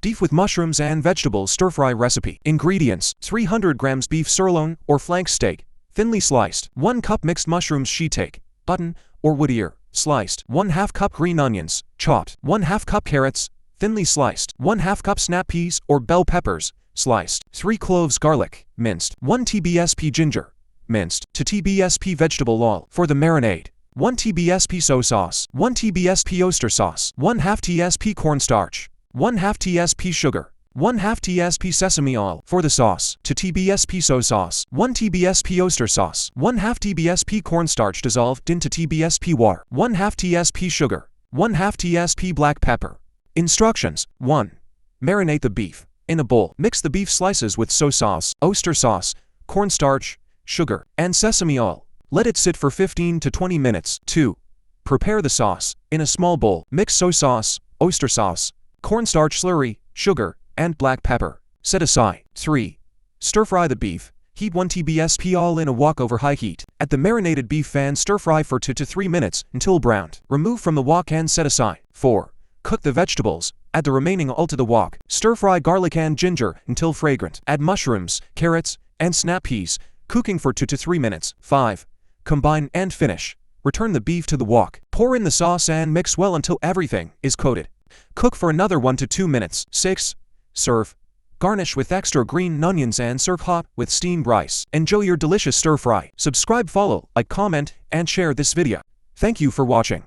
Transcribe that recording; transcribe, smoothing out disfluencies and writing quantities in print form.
Beef with mushrooms and vegetables stir-fry recipe. Ingredients: 300 grams beef sirloin or flank steak, thinly sliced. 1 cup mixed mushrooms shiitake, button, or wood ear, sliced. 1/2 cup green onions, chopped. 1/2 cup carrots, thinly sliced. 1/2 cup snap peas or bell peppers, sliced. 3 cloves garlic, minced. 1 tbsp ginger, minced. 2 tbsp vegetable oil. For the marinade: 1 tbsp soy sauce, 1 tbsp oyster sauce, 1/2 tsp cornstarch, 1/2 tsp sugar, 1/2 tsp sesame oil. For the sauce: 2 tbsp soy sauce, 1 tbsp oyster sauce, 1/2 tbsp cornstarch dissolved into tbsp water, 1/2 tsp sugar, 1/2 tsp black pepper. Instructions: 1. Marinate the beef. In a bowl, mix the beef slices with soy sauce, oyster sauce, cornstarch, sugar, and sesame oil. Let it sit for 15 to 20 minutes. 2. Prepare the sauce. In a small bowl, mix soy sauce, oyster sauce, cornstarch slurry, sugar, and black pepper. Set aside. 3. Stir-fry the beef. Heat 1 tbsp all in a wok over high heat. Add the marinated beef and stir-fry for 2 to 3 minutes until browned. Remove from the wok and set aside. 4. Cook the vegetables. Add the remaining oil to the wok. Stir-fry garlic and ginger until fragrant. Add mushrooms, carrots, and snap peas, cooking for 2 to 3 minutes. 5. Combine and finish. Return the beef to the wok. Pour in the sauce and mix well until everything is coated. Cook for another 1 to 2 minutes. 6. Serve. Garnish with extra green onions and serve hot with steamed rice. Enjoy your delicious stir-fry. Subscribe, follow, like, comment, and share this video. Thank you for watching.